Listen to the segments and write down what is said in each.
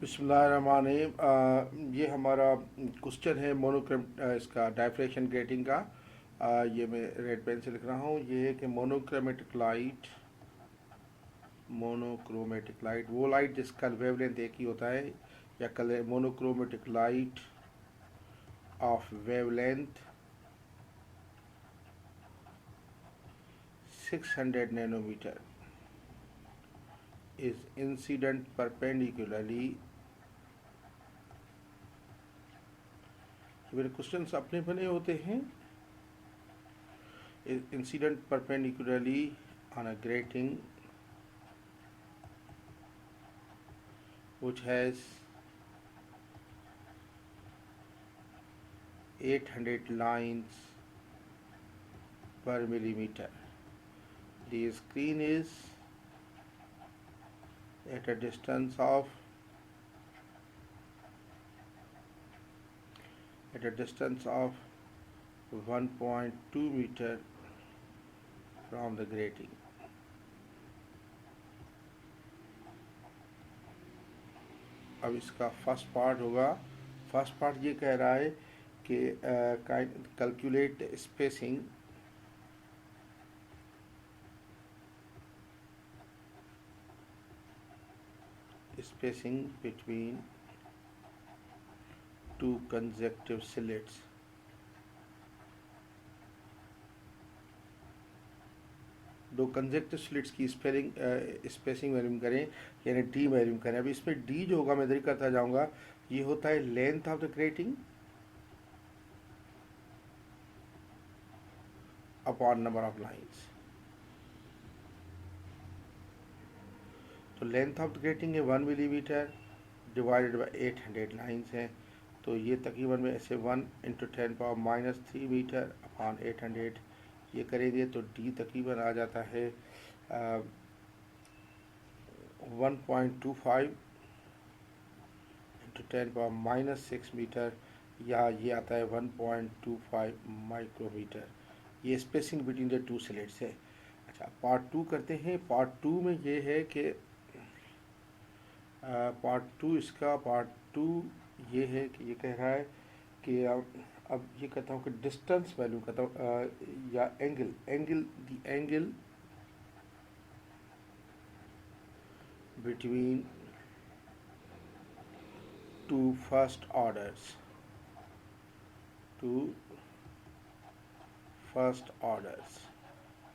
बिस्मिल्लाहिर्रहमानिर्रहीम। ये हमारा क्वेश्चन है मोनोक्रोम इसका डायफ्रेक्शन ग्रेटिंग का। ये मैं रेड पेन से लिख रहा हूँ। ये है कि मोनोक्रोमेटिक लाइट वो लाइट जिसका वेवलेंथ एक ही होता है, या colour monochromatic light of wavelength 600 nanometre is incident perpendicularly. मेरे क्वेश्चंस अपने बने होते हैं। Incident perpendicularly on a grating which has 800 lines per millimeter. The screen is at a distance of 1.2 meter from the grating. अब इसका first part होगा। First part ये कह रहा है कि calculate spacing between two consecutive slits. दो conjunctive slits की स्पेसिंग वैल्यूम करें, यानी डी वैल्यूम करें। अभी इसमें डी जो होगा मैं इधर करता जाऊंगा, ये होता है length of the grating upon number of lines. तो लेंथ ऑफ द ग्रेटिंग है 1 मिलीमीटर डिवाइडेड बाय 800 लाइंस हैं, तो ये तकरीबन में ऐसे 1 × 10⁻³ मीटर अपॉन 800 ये करेंगे तो डी तकरीबन आ जाता है 1.25 × 10⁻⁶ मीटर, या ये आता है 1.25 माइक्रोमीटर। ये spacing between the two slits है। अच्छा, पार्ट 2 करते हैं। पार्ट 2 में ये है कि पार्ट टू ये है कि ये कह रहा है कि अब ये कहता हूँ कि डिस्टेंस वैल्यू कहता हूँ या angle between two first orders,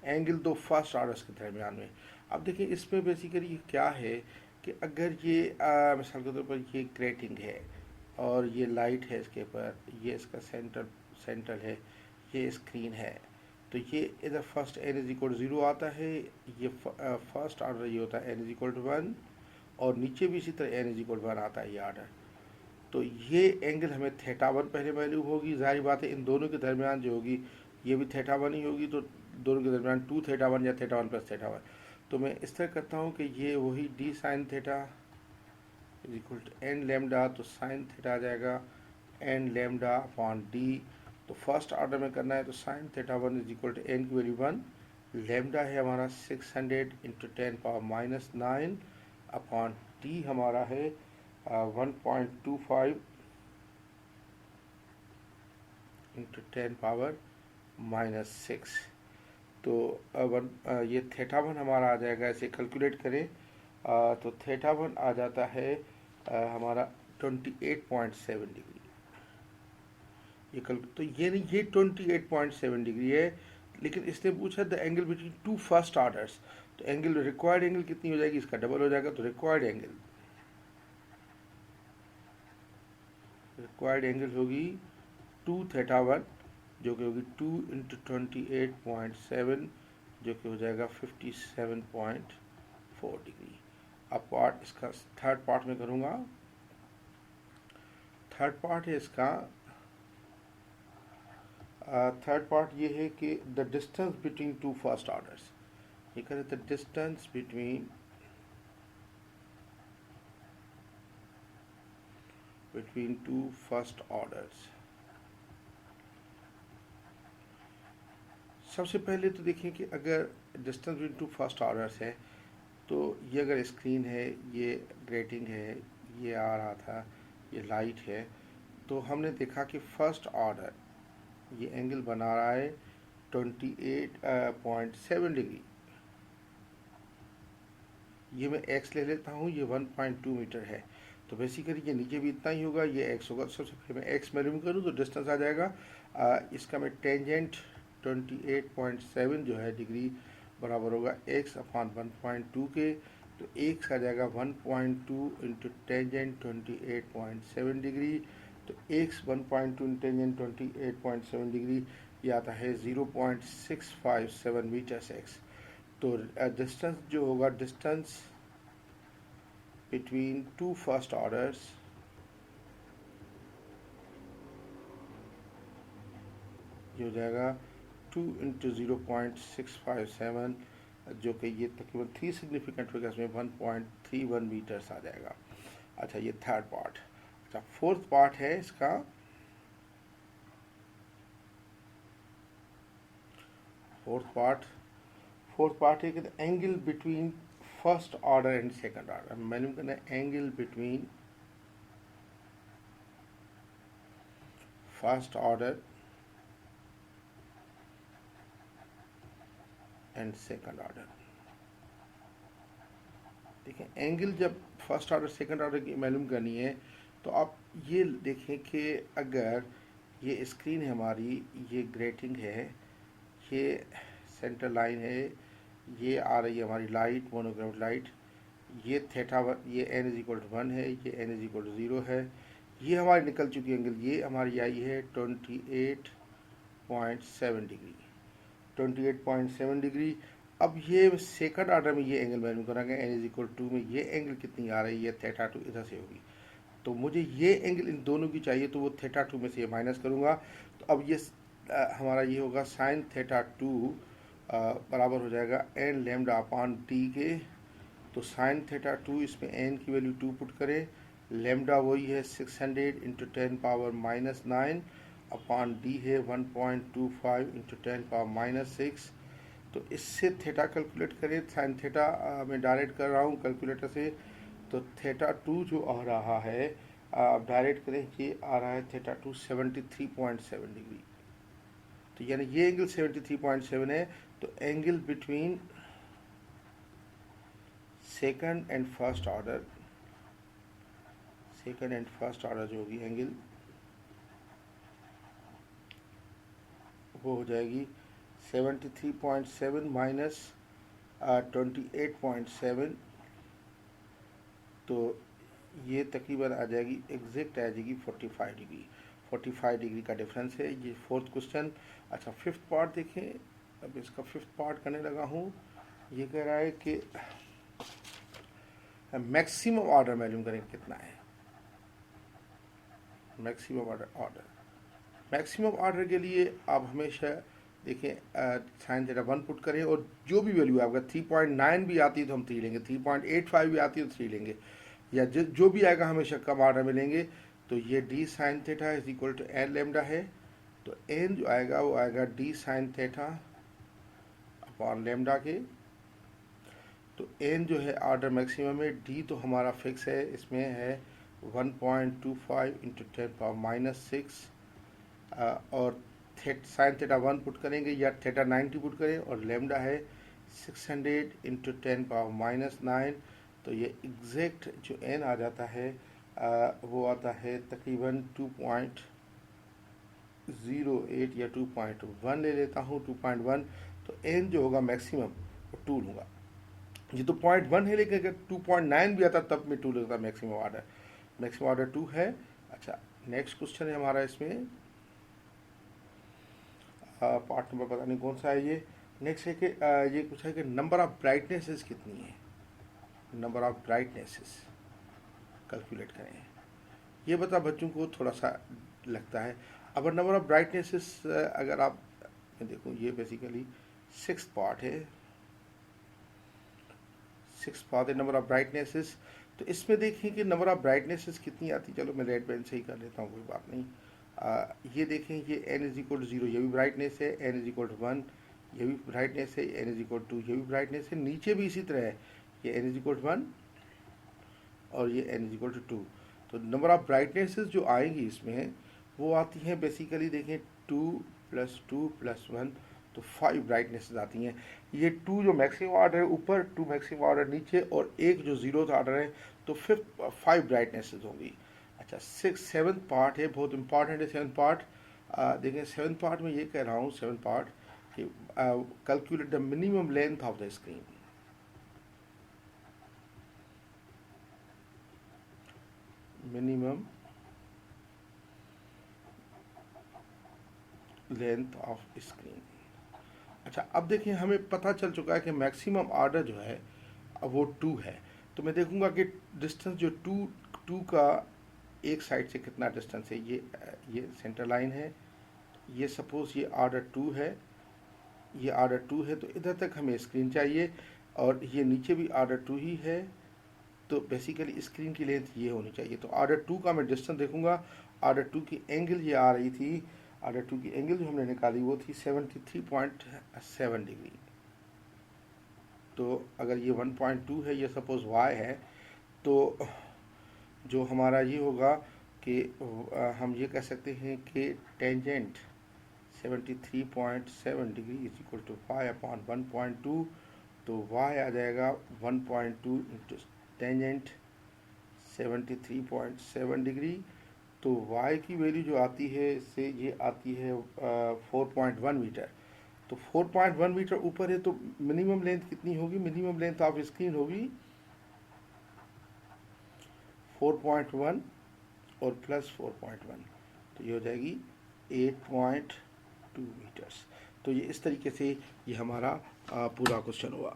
angle दो फर्स्ट ऑर्डर्स के दरमियान में। अब देखिए इसमें बेसिकली क्या है कि अगर ये मिसाल के तौर पर ये ग्रेटिंग है और ये लाइट है इसके ऊपर, ये इसका सेंटर है, ये स्क्रीन है, तो ये इधर फर्स्ट n=0 आता है, ये फर्स्ट ऑर्डर ये होता है n=1, और नीचे भी इसी तरह n=1 आता है ये ऑर्डर। तो ये एंगल हमें θ1 पहले वैल्यू होगी। जाहिर बात है इन दोनों के दरमियान जो होगी ये भी θ1 ही होगी, तो दोनों के दरमियान 2θ1 या θ1 + θ1। तो मैं इस तरह करता हूँ कि ये वही d sin θ n लैम्डा, तो sin θ आ जाएगा n लैम्डा अपॉन d। तो फर्स्ट ऑर्डर में करना है तो sin θ1 n की वैल्यू 1, लैम्डा है हमारा 600 × 10⁻⁹ अपॉन d हमारा है 1.25 × 10⁻⁶। तो ये θ1 हमारा आ जाएगा, ऐसे कैलकुलेट करें तो θ1 आ जाता है हमारा 28.7 डिग्री। तो ये नहीं, ये 28.7 डिग्री है, लेकिन इसने पूछा the angle between two first orders, तो एंगल रिक्वायर्ड एंगल कितनी हो जाएगी, इसका डबल हो जाएगा। तो रिक्वायर्ड एंगल होगी 2θ1 जो कि होगी 2 × 28.7 जो कि हो जाएगा 57.4 डिग्री। अब पार्ट इसका थर्ड पार्ट में करूँगा। थर्ड पार्ट है इसका, थर्ड पार्ट ये है कि the distance between two first orders. ये कह रहे the distance between two first orders. सबसे पहले तो देखें कि अगर distance between two first orders है, तो ये अगर स्क्रीन है, ये ग्रेटिंग है, ये आ रहा था, ये लाइट है, तो हमने देखा कि फर्स्ट ऑर्डर ये एंगल बना रहा है 28.7 डिग्री। ये मैं x ले लेता हूँ, ये 1.2 मीटर है, तो बेसिकली ये नीचे भी इतना ही होगा, ये x होगा। सबसे पहले मैं x मालूम करूँ तो डिस्टेंस आ जाएगा, इसका मैं टेंजेंट 28.7 जो है डिग्री बराबर होगा x अपॉन 1.2 के, तो x आ जाएगा 1.2 इंटू टेंजेंट 28.7 डिग्री, तो x 1.2 टेंजेंट 28.7 डिग्री, ये आता है 0.657 मीटर्स x। तो डिस्टेंस जो होगा, distance between two first orders ये हो जाएगा 2 इंटू 0.657, जो कि ये तकरीबन 3 सिग्निफिकेंट फिगर्स में 1.31 मीटर्स आ जाएगा। अच्छा, ये थर्ड पार्ट। अच्छा, फोर्थ पार्ट है इसका। फोर्थ पार्ट है कि angle between first order and second order. मैंने कहना angle between first order and second order. देखें, एंगल जब फर्स्ट ऑर्डर सेकंड ऑर्डर की मालूम करनी है, तो आप ये देखें कि अगर ये स्क्रीन है हमारी, ये ग्रेटिंग है, ये सेंटर लाइन है, ये आ रही है हमारी लाइट, मोनोक्रोमेटिक लाइट, ये थीटा ये n इज इक्वल टू 1 है, ये n इज इक्वल टू 0 है, ये हमारी निकल चुकी एंगल, ये हमारी आई है 28.7 डिग्री, 28.7 डिग्री। अब ये सेकंड ऑर्डर में ये एंगल मालूम कराएंगे, n इज इक्वल टू में ये एंगल कितनी आ रही है, थीटा 2 इधर से होगी, तो मुझे ये एंगल इन दोनों की चाहिए, तो वो थीटा 2 में से ये माइनस करूँगा। तो अब ये हमारा ये होगा साइन थीटा 2 बराबर हो जाएगा n लैम्डा अपॉन टी के। तो साइन थीटा 2, इसमें n की वैल्यू 2 पुट करें, लैम्डा वही है 600 into 10 power minus 9 upon D है 1.25 इंटू 10 पावर माइनस 6। तो इससे थीटा कैलकुलेट करें, साइन थीटा मैं डायरेक्ट कर रहा हूँ कैलकुलेटर से, तो थीटा 2 जो आ रहा है, आप डायरेक्ट करें, ये आ रहा है थीटा 2 73.7 डिग्री, तो यानी ये एंगल 73.7 है। तो angle between second and first order जो होगी एंगल, वो हो जाएगी 73.7 माइनस 28.7, तो ये तकरीबन आ जाएगी, एग्जैक्ट आ जाएगी 45 डिग्री का डिफरेंस है। ये फोर्थ क्वेश्चन। अच्छा, फिफ्थ पार्ट देखें। अब इसका फिफ्थ पार्ट करने लगा हूँ। ये कह रहा है कि मैक्सिमम ऑर्डर मालूम करें कितना है। मैक्सिमम ऑर्डर के लिए आप हमेशा देखें, साइन थीटा 1 पुट करें, और जो भी वैल्यू आएगा 3.9 भी आती है तो हम 3 लेंगे, 3.85 भी आती है तो 3 लेंगे, या जो भी आएगा हमेशा कम ऑर्डर में लेंगे। तो ये D sine theta is equal to N lambda है, तो एन जो आएगा वो आएगा D sine theta upon lambda के। तो एन जो है ऑर्डर मैक्सिमम है, डी तो हमारा फिक्स है, इसमें है 1.25 इंटू 10 पावर माइनस 6, और साइन थीटा 1 पुट करेंगे या थीटा 90 पुट करें, और लेमडा है 600 इंटू 10 पावर माइनस 9। तो ये एग्जैक्ट जो एन आ जाता है वो आता है तकरीबन 2.08 या 2.1 ले लेता हूँ, 2.1। तो एन जो होगा मैक्सिमम वो 2 लूँगा। ये तो 0.1 है, लेकिन अगर 2.9 भी आता तब मैं 2 लेता। मैक्सिमम ऑर्डर 2 है। अच्छा, नेक्स्ट क्वेश्चन है हमारा इसमें, पार्ट नंबर पता नहीं कौन सा है ये। नेक्स्ट है कि ये कुछ है कि नंबर ऑफ ब्राइटनेसेस कितनी है, नंबर ऑफ ब्राइटनेसेस कैलकुलेट करें। ये बता बच्चों को थोड़ा सा लगता है। अब नंबर ऑफ ब्राइटनेसेस अगर आप देखो, ये बेसिकली सिक्स पार्ट है नंबर ऑफ ब्राइटनेसेस। तो इसमें देखें कि नंबर ऑफ ब्राइटनेसेस कितनी आती। चलो मैं रेड पेन से ही कर लेता हूँ, कोई बात नहीं। ये देखें, ये n इज इक्वल टू 0 ये भी ब्राइटनेस है, n इज इक्वल टू 1 ये भी ब्राइटनेस है, n इज इक्वल टू 2 ये भी ब्राइटनेस है। नीचे भी इसी तरह है, ये n इज इक्वल टू 1 और ये n इक्वल टू 2। तो नंबर ऑफ ब्राइटनेसेस जो आएंगी इसमें वो आती हैं बेसिकली, देखें 2 + 2 + 1, तो 5 ब्राइटनेसेस आती हैं। ये 2 जो मैक्सिमम ऑर्डर है ऊपर, 2 मैक्सिमम ऑर्डर नीचे, और एक जो 0th ऑर्डर है, तो 5 ब्राइटनेसेस होंगी। अच्छा, 7th पार्ट है, बहुत इंपॉर्टेंट है 7th पार्ट। देखें 7th पार्ट में ये कह रहा हूँ, 7th पार्ट कि calculate the minimum length of the screen. Minimum length of screen. अच्छा, अब देखिए हमें पता चल चुका है कि मैक्सिमम ऑर्डर जो है अब वो 2 है। तो मैं देखूंगा कि डिस्टेंस जो 2 का एक साइड से कितना डिस्टेंस है। ये सेंटर लाइन है, ये सपोज ये ऑर्डर 2 है, ये ऑर्डर 2 है, तो इधर तक हमें स्क्रीन चाहिए, और ये नीचे भी ऑर्डर 2 ही है। तो बेसिकली स्क्रीन की लेंथ ये होनी चाहिए। तो ऑर्डर 2 का मैं डिस्टेंस देखूंगा। ऑर्डर 2 की एंगल ये आ रही थी, ऑर्डर 2 की एंगल जो हमने निकाली वो थी 73.7 डिग्री। तो अगर ये 1.2 है, ये सपोज y है, तो जो हमारा ये होगा कि हम ये कह सकते हैं कि tangent 73.7 degree is equal to y upon 1.2। तो y आ जाएगा 1.2 इंटू टेंजेंट 73.7 डिग्री। तो y की वैल्यू जो आती है इससे ये आती है 4.1 मीटर। तो 4.1 मीटर ऊपर है, तो मिनिमम लेंथ कितनी होगी? मिनिमम लेंथ ऑफ स्क्रीन होगी 4.1 और प्लस 4.1, तो ये हो जाएगी 8.2 मीटर्स। तो ये इस तरीके से ये हमारा पूरा क्वेश्चन हुआ।